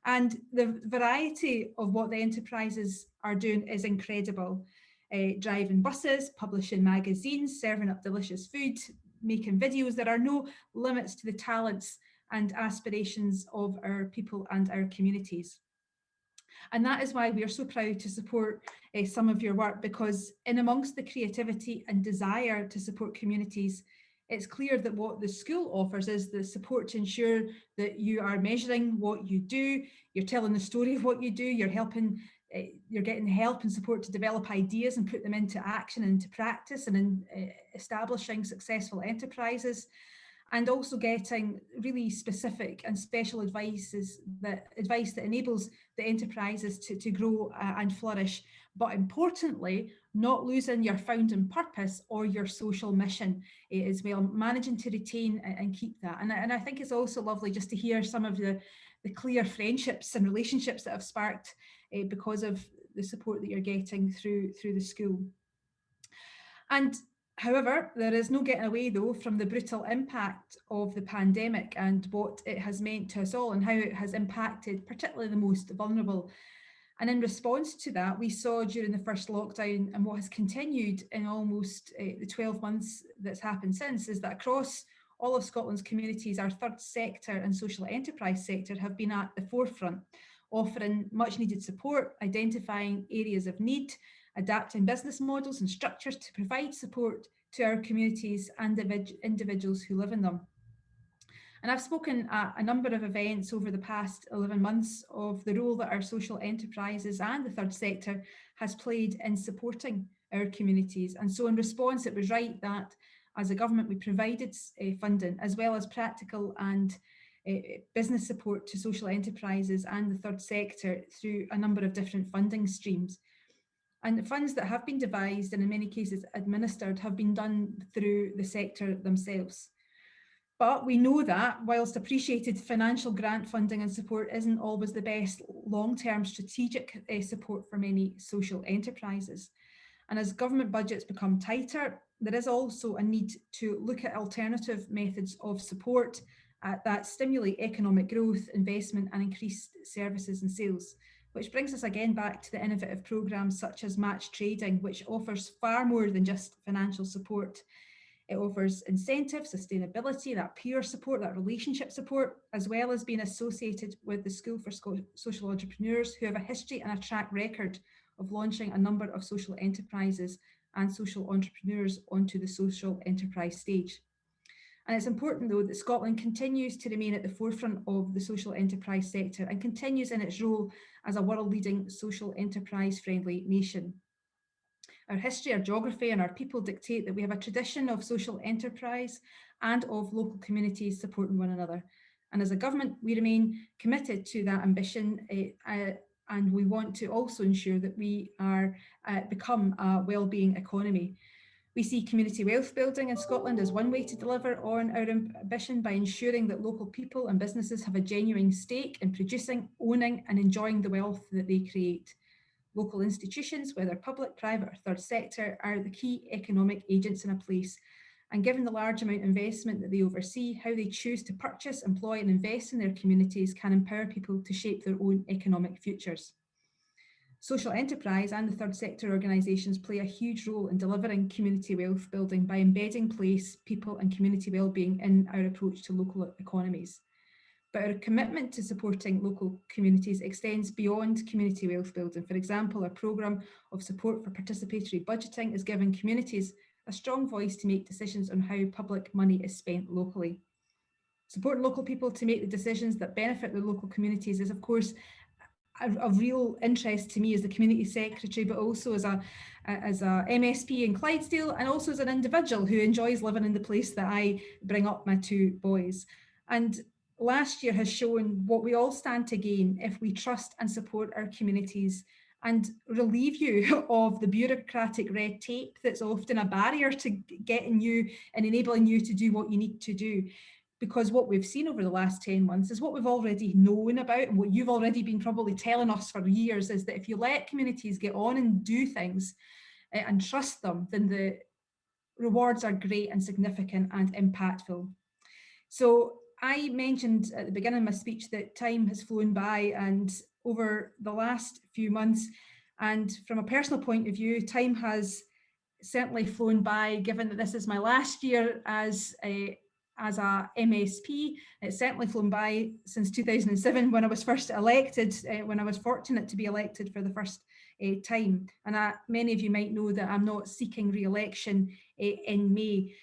And the variety of what the enterprises are doing is incredible. Driving buses, publishing magazines, serving up delicious food, making videos. There are no limits to the talents and aspirations of our people and our communities. And that is why we are so proud to support some of your work, because in amongst the creativity and desire to support communities, it's clear that what the school offers is the support to ensure that you are measuring what you do, you're telling the story of what you do, you're helping, you're getting help and support to develop ideas and put them into action and into practice, and in establishing successful enterprises, and also getting really specific and special advice that enables the enterprises to grow and flourish, but importantly, not losing your founding purpose or your social mission as well, managing to retain and keep that. And I think it's also lovely just to hear some of the clear friendships and relationships that have sparked because of the support that you're getting through the school. And however, there is no getting away, though, from the brutal impact of the pandemic and what it has meant to us all and how it has impacted particularly the most vulnerable. And in response to that, we saw during the first lockdown, and what has continued in almost the 12 months that's happened since, is that across all of Scotland's communities, our third sector and social enterprise sector have been at the forefront, offering much needed support, identifying areas of need, adapting business models and structures to provide support to our communities and individuals who live in them. And I've spoken at a number of events over the past 11 months of the role that our social enterprises and the third sector has played in supporting our communities. And so in response, it was right that as a government, we provided funding as well as practical and business support to social enterprises and the third sector through a number of different funding streams. And the funds that have been devised and in many cases administered have been done through the sector themselves. But we know that whilst appreciated financial grant funding and support isn't always the best long-term strategic support for many social enterprises. And as government budgets become tighter, there is also a need to look at alternative methods of support that stimulate economic growth, investment and increased services and sales. Which brings us again back to the innovative programmes such as match trading, which offers far more than just financial support. It offers incentive, sustainability, that peer support, that relationship support, as well as being associated with the School for Social Entrepreneurs, who have a history and a track record of launching a number of social enterprises and social entrepreneurs onto the social enterprise stage. And it's important, though, that Scotland continues to remain at the forefront of the social enterprise sector and continues in its role as a world-leading social enterprise-friendly nation. Our history, our geography and our people dictate that we have a tradition of social enterprise and of local communities supporting one another. And as a government, we remain committed to that ambition and we want to also ensure that we are become a wellbeing economy. We see community wealth building in Scotland as one way to deliver on our ambition by ensuring that local people and businesses have a genuine stake in producing, owning and enjoying the wealth that they create. Local institutions, whether public, private or third sector, are the key economic agents in a place. And given the large amount of investment that they oversee, how they choose to purchase, employ and invest in their communities can empower people to shape their own economic futures. Social enterprise and the third sector organisations play a huge role in delivering community wealth building by embedding place, people and community wellbeing in our approach to local economies. But our commitment to supporting local communities extends beyond community wealth building. For example, our programme of support for participatory budgeting is giving communities a strong voice to make decisions on how public money is spent locally. Supporting local people to make the decisions that benefit their local communities is, of course, of real interest to me as the community secretary, but also as a MSP in Clydesdale, and also as an individual who enjoys living in the place that I bring up my two boys. And last year has shown what we all stand to gain if we trust and support our communities and relieve you of the bureaucratic red tape that's often a barrier to getting you and enabling you to do what you need to do. Because what we've seen over the last 10 months is what we've already known about, and what you've already been probably telling us for years, is that if you let communities get on and do things and trust them, then the rewards are great and significant and impactful. So I mentioned at the beginning of my speech that time has flown by, and over the last few months, and from a personal point of view, time has certainly flown by, given that this is my last year as a MSP. It's certainly flown by since 2007 when I was first elected, when I was fortunate to be elected for the first time. And many of you might know that I'm not seeking re-election in May.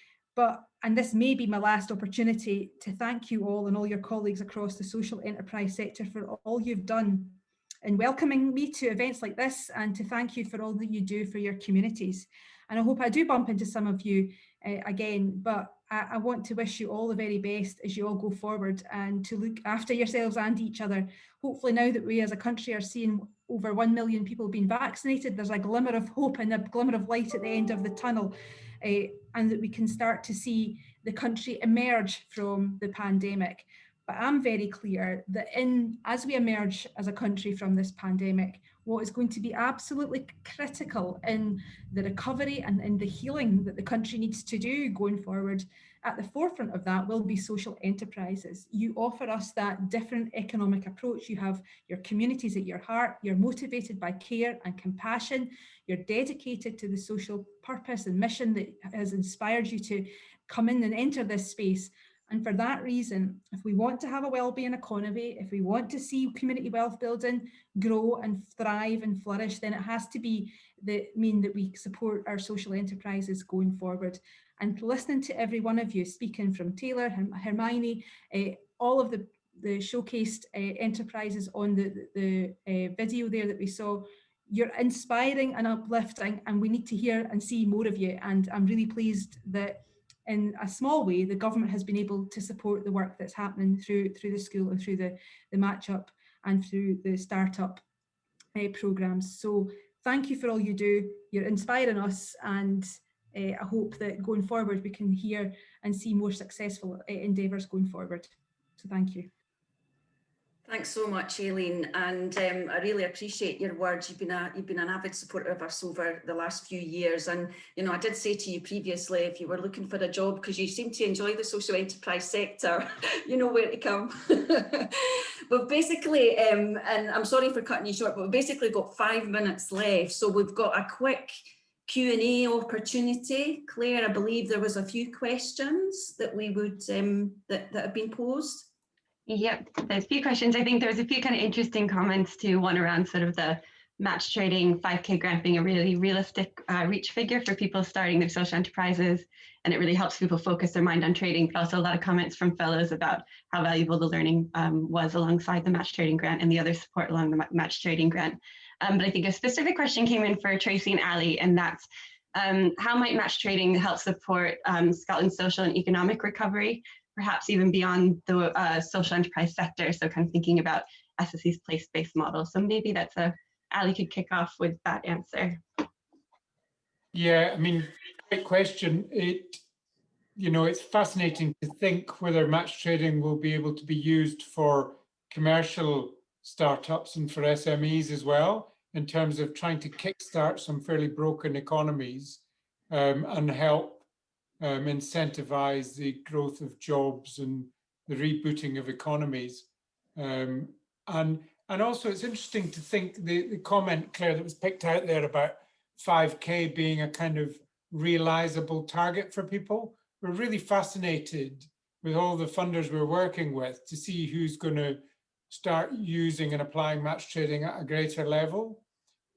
And this may be my last opportunity to thank you all and all your colleagues across the social enterprise sector for all you've done in welcoming me to events like this, and to thank you for all that you do for your communities. And I hope I do bump into some of you again, but I want to wish you all the very best as you all go forward, and to look after yourselves and each other. Hopefully now that we as a country are seeing over 1 million people being vaccinated, there's a glimmer of hope and a glimmer of light at the end of the tunnel, and that we can start to see the country emerge from the pandemic. But I'm very clear that as we emerge as a country from this pandemic, what is going to be absolutely critical in the recovery and in the healing that the country needs to do going forward, at the forefront of that will be social enterprises. You offer us that different economic approach. You have your communities at your heart. You're motivated by care and compassion. You're dedicated to the social purpose and mission that has inspired you to come in and enter this space. And for that reason, if we want to have a wellbeing economy, if we want to see community wealth building grow and thrive and flourish, then it has to mean that we support our social enterprises going forward. And listening to every one of you speaking, from Taylor, Hermione, all of the showcased enterprises on the video there that we saw, you're inspiring and uplifting, and we need to hear and see more of you. And I'm really pleased that in a small way, the government has been able to support the work that's happening through the school and through the match up and through the startup programs. So thank you for all you do. You're inspiring us, and I hope that going forward we can hear and see more successful endeavours going forward. So thank you. Thanks so much, Aileen, and I really appreciate your words. You've been an avid supporter of us over the last few years, and I did say to you previously, if you were looking for a job, because you seem to enjoy the social enterprise sector, you know where to come. But basically, and I'm sorry for cutting you short, but we've basically got 5 minutes left, so we've got a quick Q&A opportunity. Claire, I believe there was a few questions that we would that have been posed. Yep, there's a few questions. I think there's a few kind of interesting comments to one around sort of the match trading 5K grant being a really realistic reach figure for people starting their social enterprises. And it really helps people focus their mind on trading, but also a lot of comments from fellows about how valuable the learning was alongside the match trading grant and the other support along the match trading grant. But I think a specific question came in for Tracy and Ali, and that's how might match trading help support Scotland's social and economic recovery, perhaps even beyond the social enterprise sector? So kind of thinking about SSE's place-based model. So maybe that's Ali could kick off with that answer. Yeah, I mean, great question. It's fascinating to think whether match trading will be able to be used for commercial startups and for SMEs as well, in terms of trying to kickstart some fairly broken economies and help incentivize the growth of jobs and the rebooting of economies. And also it's interesting to think the comment, Claire, that was picked out there about 5K being a kind of realizable target for people. We're really fascinated with all the funders we're working with to see who's going to start using and applying match trading at a greater level.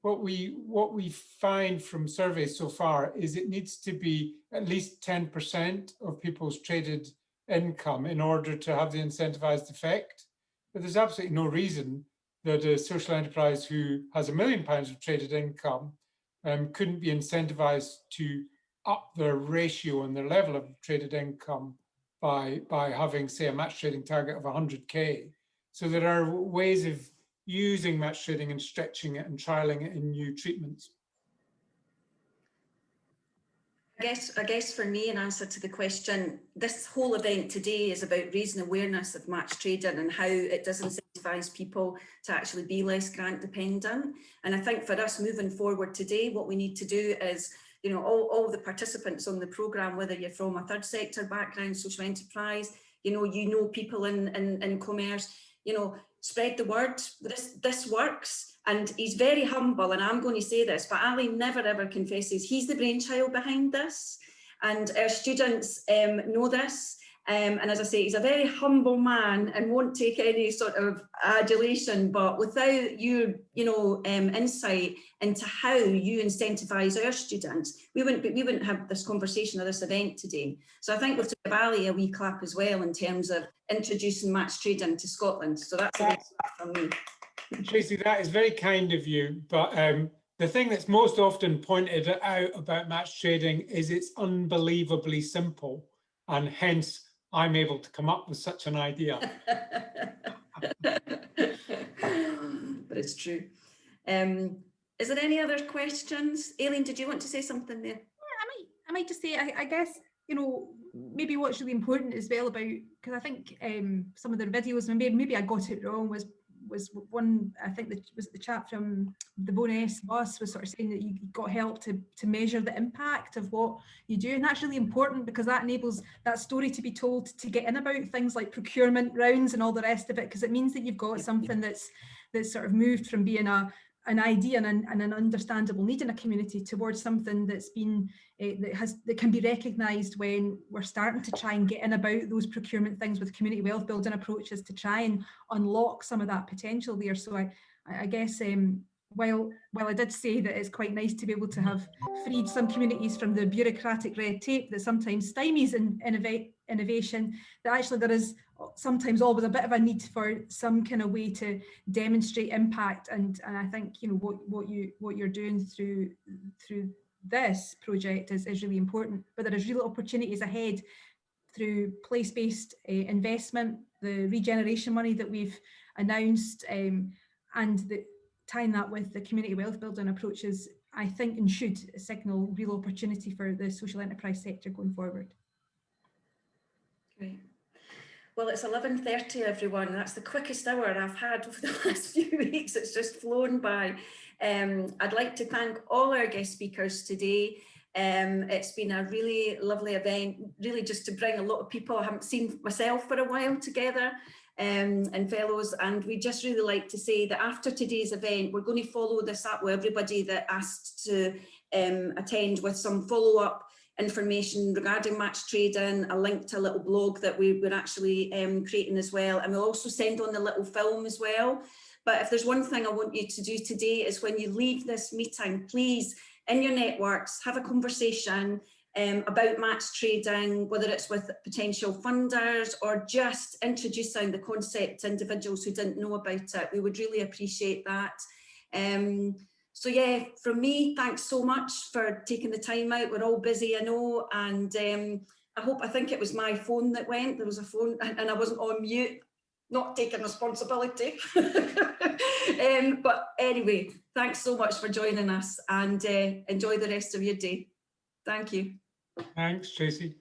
What we find from surveys so far is it needs to be at least 10% of people's traded income in order to have the incentivized effect. But there's absolutely no reason that a social enterprise who has £1 million of traded income couldn't be incentivized to up their ratio and their level of traded income by having, say, a match trading target of 100K. So there are ways of using match trading and stretching it and trialing it in new treatments. I guess for me, in answer to the question, this whole event today is about raising awareness of match trading and how it does incentivise people to actually be less grant dependent. And I think for us moving forward today, what we need to do is, you know, all the participants on the programme, whether you're from a third sector background, social enterprise, you know people in commerce, you know, spread the word. This works. And he's very humble, and I'm going to say this, but Ali never ever confesses he's the brainchild behind this, and our students know this. And as I say, he's a very humble man and won't take any sort of adulation, but without your, insight into how you incentivise our students, we wouldn't have this conversation or this event today. So I think we'll give Ali a wee clap as well in terms of introducing match trading to Scotland. So that's a big clap from me. Tracy, that is very kind of you, but the thing that's most often pointed out about match trading is it's unbelievably simple, and hence I'm able to come up with such an idea. But it's true. Is there any other questions? Aileen, did you want to say something there? Yeah, I might just say, I guess, maybe what's really important as well about, because I think some of their videos, and maybe I got it wrong, was one, I think was the chap from the Bonus bus was sort of saying that you got help to measure the impact of what you do, and that's really important because that enables that story to be told, to get in about things like procurement rounds and all the rest of it, because it means that you've got something that's sort of moved from being an idea and an understandable need in a community towards something that's been that can be recognised when we're starting to try and get in about those procurement things with community wealth building approaches to try and unlock some of that potential there. So I guess while I did say that it's quite nice to be able to have freed some communities from the bureaucratic red tape that sometimes stymies innovation, that actually there is sometimes always a bit of a need for some kind of way to demonstrate impact, and I think what you're doing through this project is really important. But there is real opportunities ahead through place-based investment, the regeneration money that we've announced, and tying that with the community wealth building approaches, I think, and should signal real opportunity for the social enterprise sector going forward. Great. Well, it's 11:30, everyone. That's the quickest hour I've had over the last few weeks. It's just flown by. I'd like to thank all our guest speakers today. It's been a really lovely event, really just to bring a lot of people I haven't seen myself for a while together, and fellows. And we just really like to say that after today's event, we're going to follow this up with everybody that asked to attend with some follow-up information regarding match trading, a link to a little blog that we're actually creating as well. And we'll also send on the little film as well. But if there's one thing I want you to do today is when you leave this meeting, please, in your networks, have a conversation about match trading, whether it's with potential funders or just introducing the concept to individuals who didn't know about it. We would really appreciate that. So yeah, from me, thanks so much for taking the time out. We're all busy, I know, and I think it was my phone that went. There was a phone and I wasn't on mute, not taking responsibility. But anyway, thanks so much for joining us, and enjoy the rest of your day. Thank you. Thanks, Tracy.